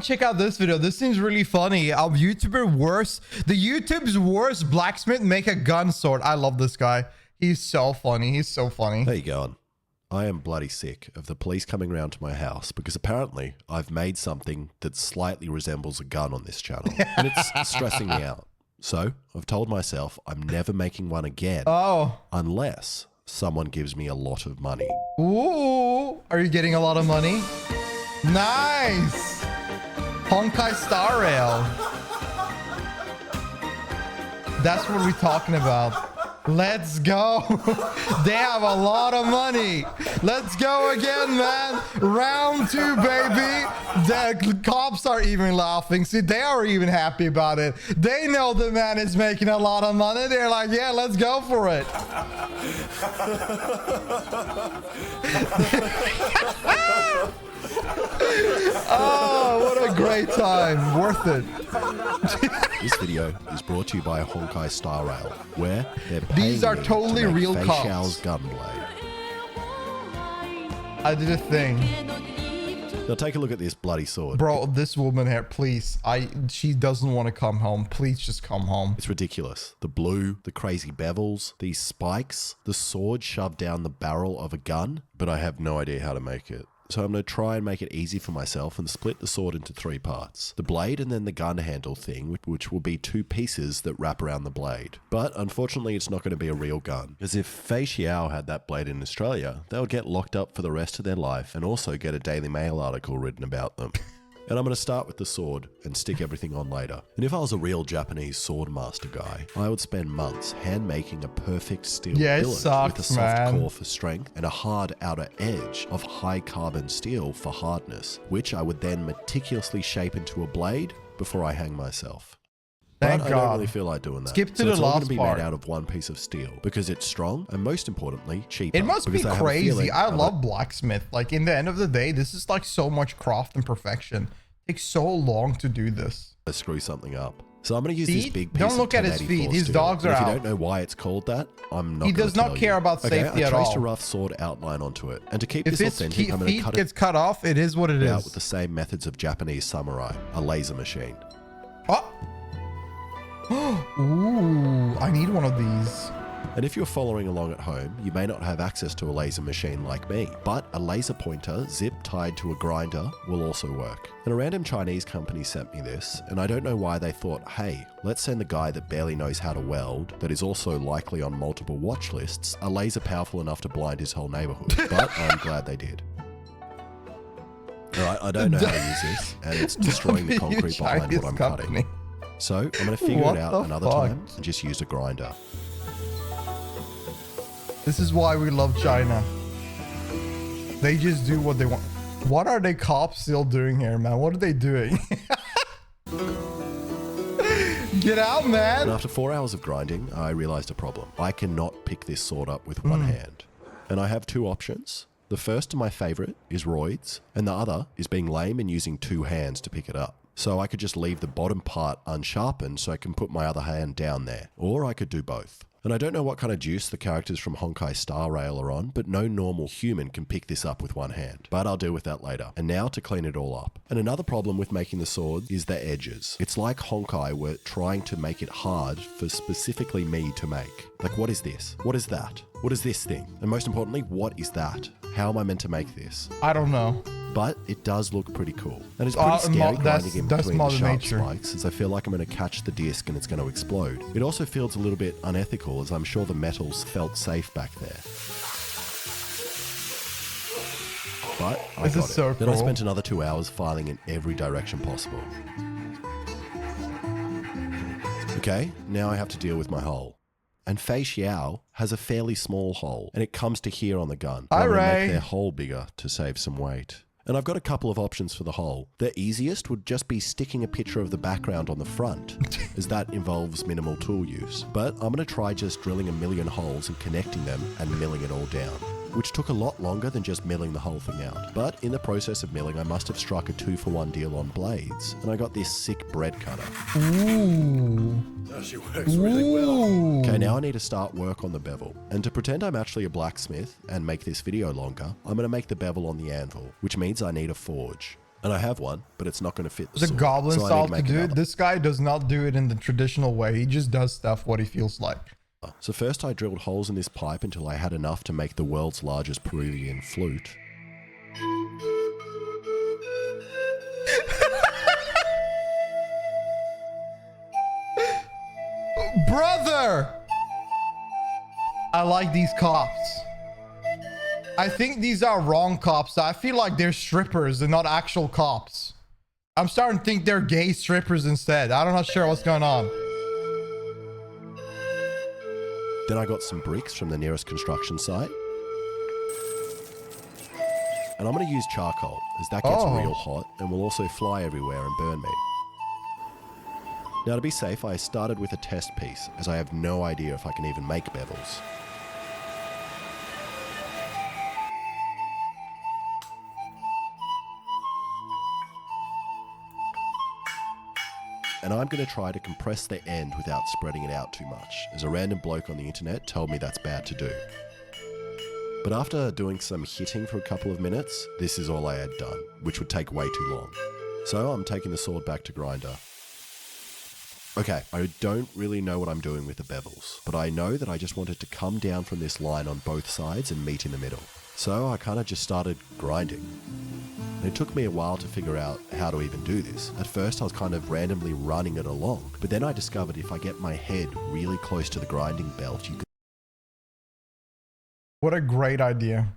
Check out this video. This seems really funny. The YouTube's worst blacksmith make a gun sword. I love this guy. He's so funny. He's so funny. How you going? I am bloody sick of the police coming round to my house because apparently I've made something that slightly resembles a gun on this channel and it's stressing me out. So I've told myself I'm never making one again unless someone gives me a lot of money. Ooh, are you getting a lot of money? Nice. Honkai Star Rail. That's what we're talking about. Let's go. They have a lot of money. Let's go again, man. Round 2, baby. The cops are even laughing. See, they are even happy about it. They know the man is making a lot of money. They're like, yeah, let's go for it. Oh, what a great time. Worth it. This video is brought to you by Honkai Star Rail, where they're paying These are totally to make real Fei cops. Xiao's gunblade. I did a thing. Now take a look at this bloody sword. Bro, this woman here, please. She doesn't want to come home. Please just come home. It's ridiculous. The blue, the crazy bevels, these spikes, the sword shoved down the barrel of a gun, but I have no idea how to make it. So I'm going to try and make it easy for myself and split the sword into 3 parts. The blade and then the gun handle thing, which will be 2 pieces that wrap around the blade. But unfortunately, it's not going to be a real gun. Because if Fei Xiao had that blade in Australia, they would get locked up for the rest of their life and also get a Daily Mail article written about them. And I'm going to start with the sword and stick everything on later. And if I was a real Japanese sword master guy, I would spend months hand making a perfect steel billet with a soft core for strength and a hard outer edge of high carbon steel for hardness, which I would then meticulously shape into a blade before I hang myself. Thank but God. I don't really feel like doing that. Skip to so the it's all last going to be part. made out of 1 piece of steel because it's strong and most importantly cheaper. It must be because I have a crazy. feeling I love blacksmith. Like, in the end of the day, this is like so much craft and perfection. It takes so long to do this. To screw something up. So I'm going to use this big piece Don't look of at his 1084 feet. His steel. dogs are If out. you don't know why it's called that, I'm not. He does not care about safety I at traced all. a rough sword outline onto it, and to keep If this his authentic, I'm going to feet cut gets it cut off, it is what it out is. with the same methods of Japanese samurai, a laser machine. Oh. Ooh, I need one of these. And if you're following along at home, you may not have access to a laser machine like me, but a laser pointer zip tied to a grinder will also work. And a random Chinese company sent me this, and I don't know why they thought, hey, let's send the guy that barely knows how to weld, that is also likely on multiple watch lists, a laser powerful enough to blind his whole neighborhood. But I'm glad they did. Alright, I don't know how to use this, and it's destroying the concrete behind what I'm cutting. So I'm going to figure it out another time and just use a grinder. This is why we love China. They just do what they want. What are they cops still doing here, man? What are they doing? Get out, man. And after 4 hours of grinding, I realized a problem. I cannot pick this sword up with one hand. And I have 2 options. The first and my favorite is roids, and the other is being lame and using 2 hands to pick it up. So I could just leave the bottom part unsharpened so I can put my other hand down there. Or I could do both. And I don't know what kind of juice the characters from Honkai Star Rail are on, but no normal human can pick this up with one hand. But I'll deal with that later. And now to clean it all up. And another problem with making the sword is the edges. It's like Honkai were trying to make it hard for specifically me to make. Like, what is this? What is that? What is this thing? And most importantly, what is that? How am I meant to make this? I don't know. But it does look pretty cool. And it's pretty scary grinding in between the sharp spikes, as I feel like I'm going to catch the disc and it's going to explode. It also feels a little bit unethical, as I'm sure the metals felt safe back there. But I got it. So Then I spent another 2 hours filing in every direction possible. Okay, now I have to deal with my hole. And Fei Xiao has a fairly small hole, and it comes to here on the gun. I'm going to make their hole bigger to save some weight. And I've got a couple of options for the hole. The easiest would just be sticking a picture of the background on the front, as that involves minimal tool use. But I'm going to try just drilling a million holes and connecting them and milling it all down, which took a lot longer than just milling the whole thing out. But in the process of milling, I must have struck a 2-for-1 deal on blades, and I got this sick bread cutter. Ooh. She works really well. Okay, now I need to start work on the bevel. And to pretend I'm actually a blacksmith and make this video longer, I'm going to make the bevel on the anvil, which means I need a forge. And I have one, but it's not going to fit the The sword, goblin so I style need to make do it. another. This guy does not do it in the traditional way. He just does stuff what he feels like. So first I drilled holes in this pipe until I had enough to make the world's largest Peruvian flute. Brother! I like these cops. I think these are wrong cops. I feel like they're strippers and not actual cops. I'm starting to think they're gay strippers instead. I'm not sure what's going on. Then I got some bricks from the nearest construction site. And I'm going to use charcoal, as that gets real hot and will also fly everywhere and burn me. Now to be safe, I started with a test piece, as I have no idea if I can even make bevels. And I'm going to try to compress the end without spreading it out too much, as a random bloke on the internet told me that's bad to do. But after doing some hitting for a couple of minutes, this is all I had done, which would take way too long. So I'm taking the sword back to grinder. Okay, I don't really know what I'm doing with the bevels, but I know that I just wanted to come down from this line on both sides and meet in the middle. So I kind of just started grinding. And it took me a while to figure out how to even do this. At first I was kind of randomly running it along, but then I discovered if I get my head really close to the grinding belt, you could... What a great idea.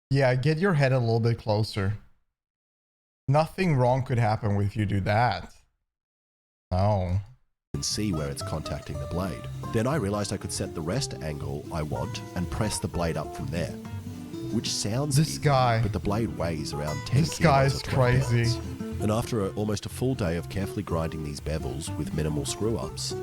Yeah, get your head a little bit closer. Nothing wrong could happen if you do that. No. And see where it's contacting the blade. Then I realized I could set the rest angle I want and press the blade up from there. Which sounds This easy, guy. but the blade weighs around 10 This guy is kilos or 12 crazy. pounds. And after almost a full day of carefully grinding these bevels with minimal screw-ups,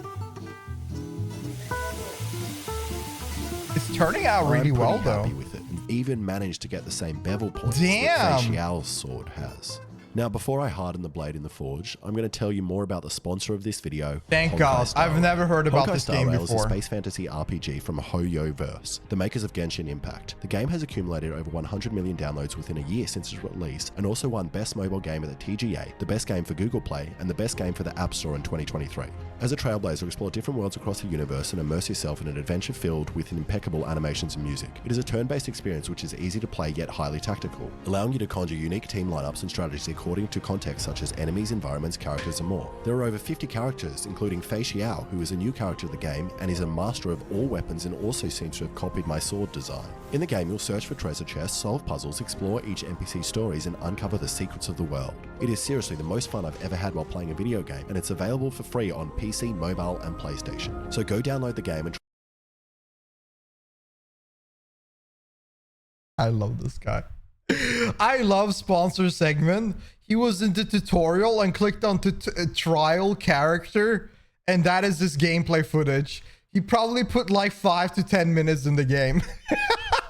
It's turning out really I'm well pretty though. happy with it, and even managed to get the same bevel points Damn. that Fei Xiao's sword has. Now, before I harden the blade in the forge, I'm going to tell you more about the sponsor of this video. Thank Honkai God. Star I've Rail. never heard about Honkai this Star game Rail is a before. space fantasy RPG from HoYoverse, the makers of Genshin Impact. The game has accumulated over 100 million downloads within a year since its release, and also won Best Mobile Game at the TGA, the Best Game for Google Play, and the Best Game for the App Store in 2023. As a trailblazer, explore different worlds across the universe and immerse yourself in an adventure filled with impeccable animations and music. It is a turn-based experience which is easy to play yet highly tactical, allowing you to conjure unique team lineups and strategies according to context such as enemies, environments, characters, and more. There are over 50 characters, including Fei Xiao, who is a new character of the game and is a master of all weapons and also seems to have copied my sword design. In the game, you'll search for treasure chests, solve puzzles, explore each NPC's stories, and uncover the secrets of the world. It is seriously the most fun I've ever had while playing a video game, and it's available for free on PC, mobile, and PlayStation. So go download the game and I love this guy. I love sponsor segment. He was in the tutorial and clicked on trial character, and that is his gameplay footage. He probably put like 5 to 10 minutes in the game.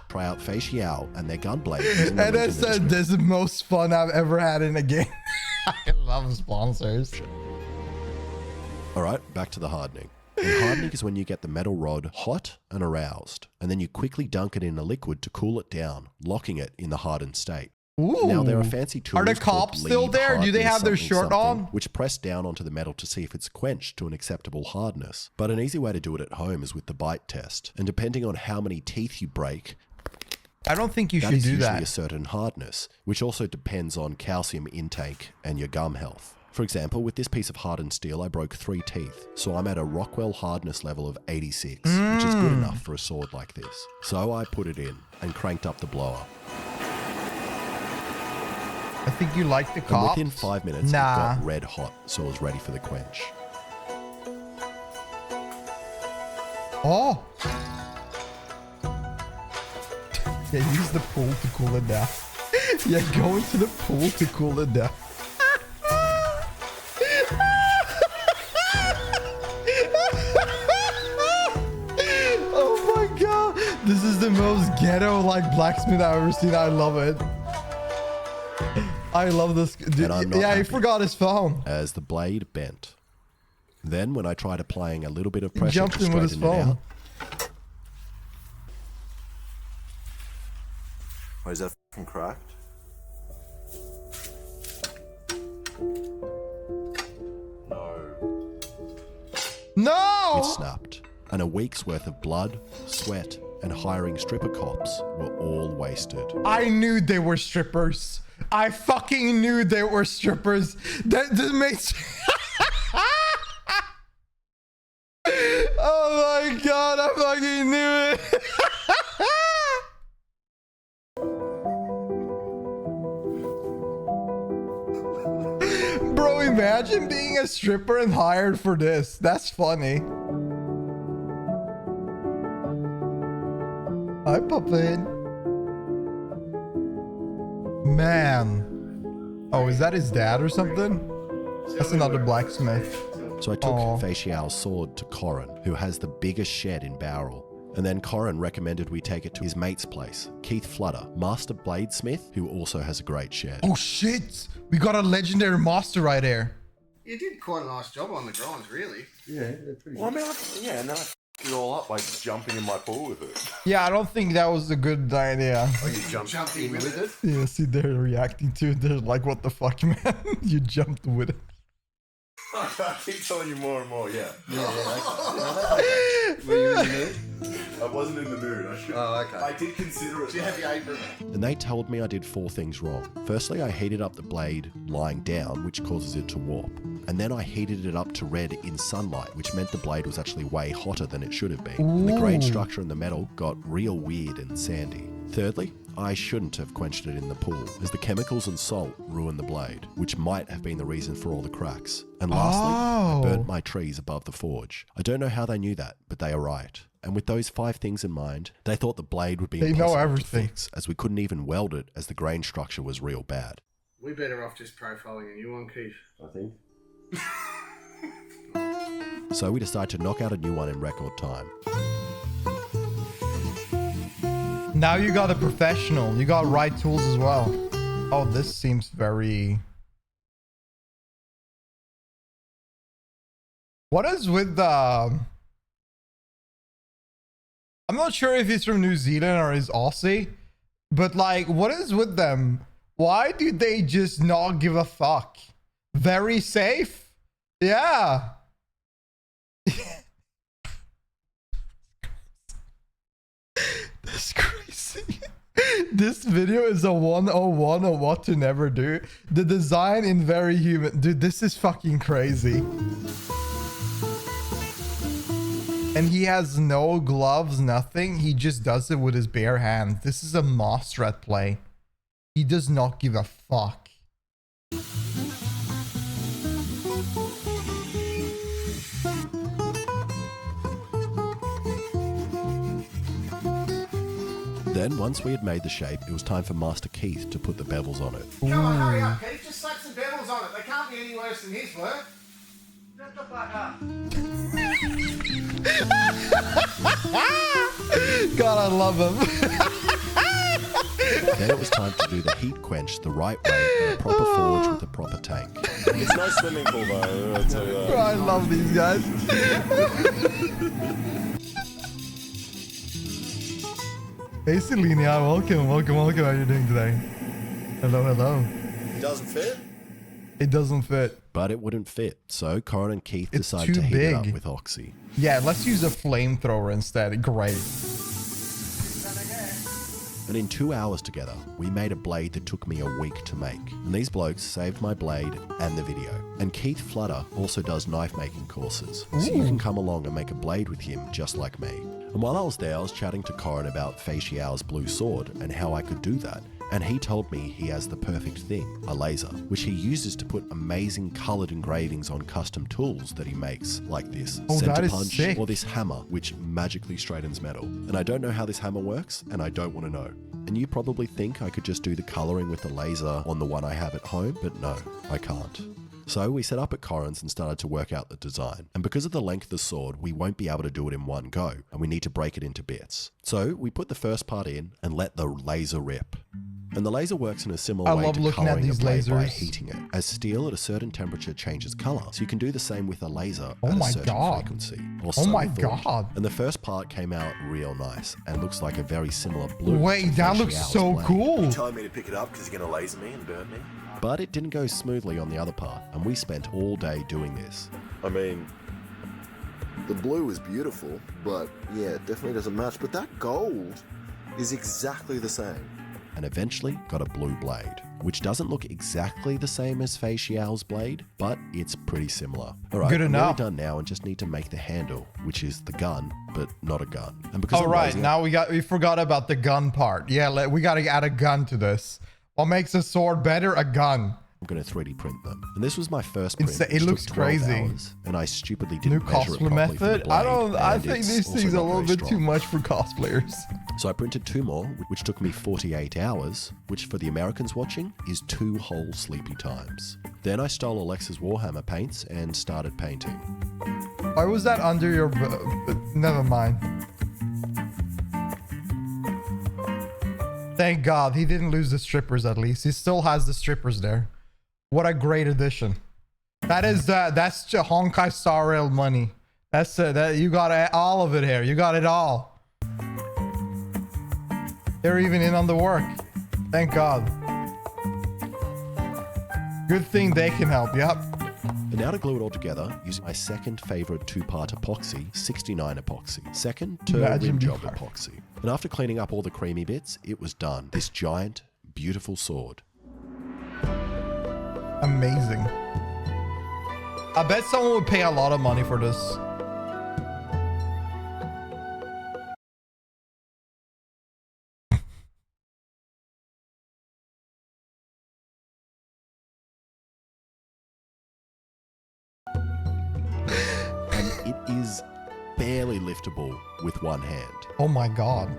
try out Fei Xiao and their gunblade. using the And link I in the said, description. this is the most fun I've ever had in a game. I love sponsors. All right, back to the hardening. And hardening is when you get the metal rod hot and aroused, and then you quickly dunk it in a liquid to cool it down, locking it in the hardened state. Ooh. Now there are fancy tools. Are the called cops still lead there? Do they hardness have their something shirt something, on? which press down onto the metal to see if it's quenched to an acceptable hardness. But an easy way to do it at home is with the bite test. And depending on how many teeth you break, I don't think you that should is do usually that. a certain hardness, which also depends on calcium intake and your gum health. For example, with this piece of hardened steel, I broke 3 teeth, so I'm at a Rockwell hardness level of 86, which is good enough for a sword like this. So I put it in and cranked up the blower. I think you like the And cops. within 5 minutes, Nah. it got red hot, so it was ready for the quench. Oh. Yeah, use the pool to cool it down. Yeah, go into the pool to cool it down. Oh my god. This is the most ghetto like blacksmith I've ever seen. I love it. I love this. Dude, And I'm not yeah, he happy. forgot his phone. As the blade bent. Then, when I tried applying a little bit of pressure Jumped to in with his straighten it phone. out, Why is that fucking cracked? No! It snapped, and a week's worth of blood, sweat, and hiring stripper cops were all wasted. I knew they were strippers. I fucking knew they were strippers. That makes... Oh my god, I fucking knew it. Bro, imagine being a stripper and hired for this. That's funny. Hi, puppet. Man. Oh, is that his dad or something? That's another blacksmith. So I took Facial's sword to Corin, who has the biggest shed in Bowral. And then Corin recommended we take it to his mate's place, Keith Flutter, master bladesmith, who also has a great shed. Oh shit! We got a legendary master right here. You did quite a nice job on the grinds, really. Yeah, they're pretty good. I mean, yeah, and then I f***ed it all up by jumping in my pool with it. Yeah, I don't think that was a good idea. Oh, you jumped in with it? Yeah, see, they're reacting to it. They're like, what the fuck, man? You jumped with it. I keep telling you more and more, yeah. Were you in the mood? I wasn't in the mood. I did consider it. Do you have your apron? And they told me I did 4 things wrong. Firstly, I heated up the blade lying down, which causes it to warp. And then I heated it up to red in sunlight, which meant the blade was actually way hotter than it should have been. And the grade structure in the metal got real weird and sandy. Thirdly, I shouldn't have quenched it in the pool, as the chemicals and salt ruined the blade, which might have been the reason for all the cracks. And lastly, I burnt my trees above the forge. I don't know how they knew that, but they are right. And with those 5 things in mind, they thought the blade would be impossible to fix, as we couldn't even weld it, as the grain structure was real bad. We better off just profiling a new one, Keith. I think. So we decided to knock out a new one in record time. Now you got a professional. You got right tools as well. Oh, this seems very... What is with the... I'm not sure if he's from New Zealand or he's Aussie, but like, what is with them? Why do they just not give a fuck? Very safe? Yeah. That's crazy. This video is a 101 of what to never do. The design in very human. Dude, this is fucking crazy. And he has no gloves, nothing. He just does it with his bare hands. This is a master at play. He does not give a fuck. Then, once we had made the shape, it was time for Master Keith to put the bevels on it. Come on, hurry up, Keith. Just slap some bevels on it. They can't be any worse than his work. Shut the fuck up. God, I love him. Then it was time to do the heat quench the right way in a proper forge with a proper tank. It's no swimming pool though, I'll tell you that. I love these guys. Hey Selenia, welcome. How are you doing today? Hello. It doesn't fit? It doesn't fit. But it wouldn't fit, so Corin and Keith It's decided too to heat it up big. with Oxy. Yeah, let's use a flamethrower instead. Great. And in 2 hours together, we made a blade that took me a week to make. And these blokes saved my blade and the video. And Keith Flutter also does knife making courses, so you can come along and make a blade with him just like me. And while I was there, I was chatting to Corin about Facial's blue sword and how I could do that. And he told me he has the perfect thing, a laser, which he uses to put amazing coloured engravings on custom tools that he makes, like this Oh, that center is punch sick. or this hammer, which magically straightens metal. And I don't know how this hammer works, and I don't want to know. And you probably think I could just do the colouring with the laser on the one I have at home, but no, I can't. So we set up at Corin's and started to work out the design. And because of the length of the sword, we won't be able to do it in one go, and we need to break it into bits. So we put the first part in and let the laser rip. And the laser works in a similar way love to looking at colouring a these blade by lasers. heating it, as steel at a certain temperature changes colour. So you can do the same with a laser Oh at a my certain God. frequency. Or Oh so my we thought. God. And the first part came out real nice and looks like a very similar blue. Wait, to that looks Facial's so blade. cool. Telling me to pick it up because you're going to laser me and burn me? But it didn't go smoothly on the other part, and we spent all day doing this. I mean, The blue is beautiful, but yeah, it definitely doesn't match. But that gold is exactly the same. And eventually got a blue blade, which doesn't look exactly the same as Fei Xiao's blade, but it's pretty similar. All right, Good I'm nearly enough. done now and just need to make the handle, which is the gun, but not a gun. And because All I'm right, lazy, now we forgot about the gun part. Yeah, we got to add a gun to this. What makes a sword better? A gun. I'm going to 3D print them. And this was my first It's- print. it which looks took 12 crazy. hours, and I stupidly New didn't measure it cosplay properly for the method. I blade, think and these it's also things are a not little very bit too strong. much for cosplayers. So I printed 2 more, which took me 48 hours, which for the Americans watching is 2 whole sleepy times. Then I stole Alexa's Warhammer paints and started painting. Why was that under your... Never mind. Thank God he didn't lose the strippers at least. He still has the strippers there. What a great addition. That's Honkai Star Rail money. That's that you got all of it here. You got it all. They're even in on the work. Thank God. Good thing they can help. Yep. And now to glue it all together, using my second favorite 2-part epoxy, 69 epoxy. Second, Tur Imagine rim job being- epoxy. And after cleaning up all the creamy bits, it was done. This giant, beautiful sword. Amazing. I bet someone would pay a lot of money for this. And it is barely liftable with one hand. Oh my God.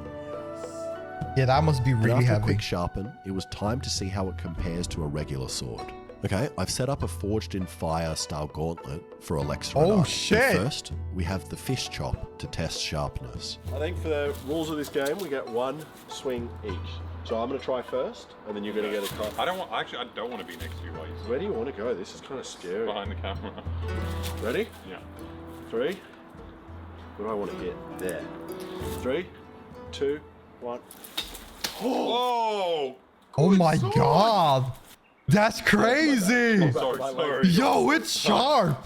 Yeah, that must be And really after a heavy. quick sharpen, it was time to see how it compares to a regular sword. Okay, I've set up a forged in fire style gauntlet for Alexa and Oh, I. But shit. first, we have the fish chop to test sharpness. I think for the rules of this game, we get 1 swing each. So I'm going to try first, and then you're going to get a cut. I don't want to be next to you while you Where do you want to go? This is kind of scary. behind the camera. Ready? Yeah. 3. What do I want to hit? There. 3, 2, 1. Whoa! Oh my God. That's crazy. Sorry. Yo, it's sharp.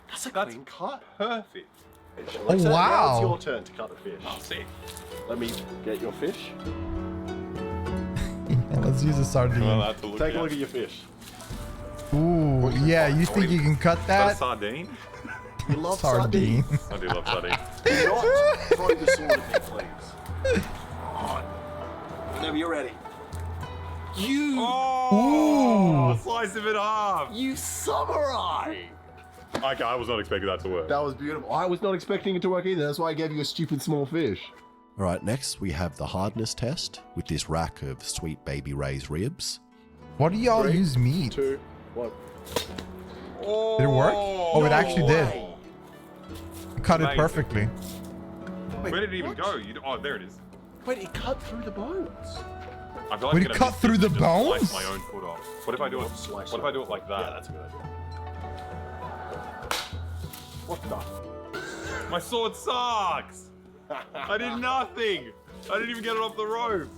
That's a clean cut. Perfect. Alexa, now wow. it's your turn to cut the fish. I'll see. Let me get your fish. Let's use a sardine. Well, that's a look Take a at. look at your fish. Ooh, yeah, you think you can cut Is that a that? sardine? You love Sardine. I do love sardine. Do not throw the sword at me, please. On. Whenever you're ready. You, Oh! Slice of it half. you samurai! Okay, I was not expecting that to work. That was beautiful. I was not expecting it to work either. That's why I gave you a stupid small fish. All right, next we have the hardness test with this rack of sweet baby Ray's ribs. What do y'all 3, use meat? 2, 1. Did it work? Oh, it actually did. You cut it Amazing. perfectly. Where did it even go? Oh, there it is. Wait, it cut through the bones. I feel like Would I'm it gonna cut miss through this the and just bones? Slice my own foot off. What if I do it? Slice What if I do it like that? Yeah, that's a good idea. What the? My sword sucks. I did nothing. I didn't even get it off the rope.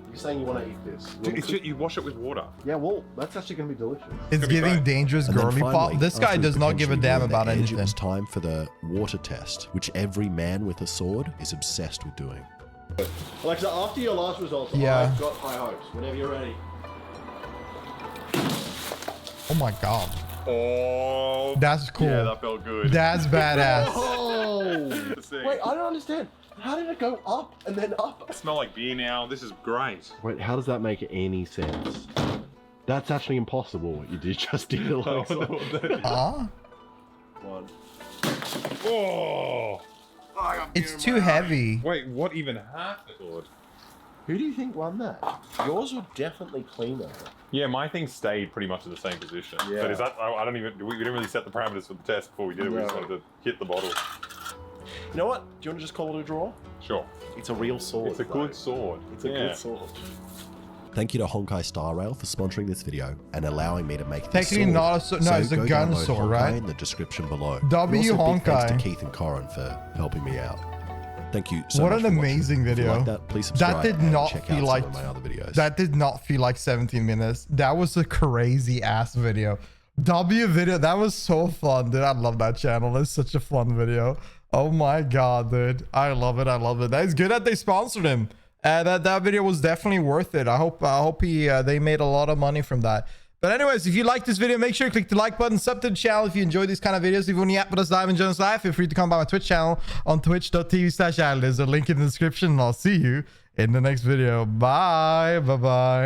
You're saying you want to eat this? It's just, you wash it with water. Yeah, well, that's actually going to be delicious. It's Could be giving great. dangerous And then girly pop. finally, This guy after does not give a potentially damn ruining the about edge, anything. It was time for the water test, which every man with a sword is obsessed with doing. Alexa, after your last results, Yeah. I've got high hopes. Whenever you're ready. Oh my God. Oh. That's cool. Yeah, that felt good. That's badass. Oh! Let's see. Wait, I don't understand. How did it go up and then up? I smell like beer now. This is great. Wait, how does that make any sense? That's actually impossible what you did just did, Alexa. Huh? 1. Oh. It's too heavy. Wait, what even happened? Who do you think won that? Yours were definitely cleaner. Yeah, my thing stayed pretty much in the same position. Yeah. But is that? I don't even. We didn't really set the parameters for the test before we did it. We just No. wanted to hit the bottle. You know what? Do you want to just call it a draw? Sure. It's a real sword. It's a good sword. It's a good sword. Thank you to Honkai Star Rail for sponsoring this video and allowing me to make this Technically sword. not a sword. No, it's a go gun download sword, Honkai right? in the description below. W And also big thanks Honkai. to Keith and Corin for helping me out. Thank you so What much an for watching. amazing If you video. like that, please subscribe That did and not check feel out like some of my other videos. that did not feel like 17 minutes. That was a crazy ass video. W video. That was so fun, dude. I love that channel. It's such a fun video. Oh my god, dude. I love it. I love it. That's good that they sponsored him. That video was definitely worth it. I hope they made a lot of money from that. But anyways, if you like this video, make sure you click the like button, sub to the channel if you enjoy these kind of videos. If you want to yap with us live and join us live, feel free to come by my Twitch channel on twitch.tv/There's a link in the description, and I'll see you in the next video. Bye. Bye-bye.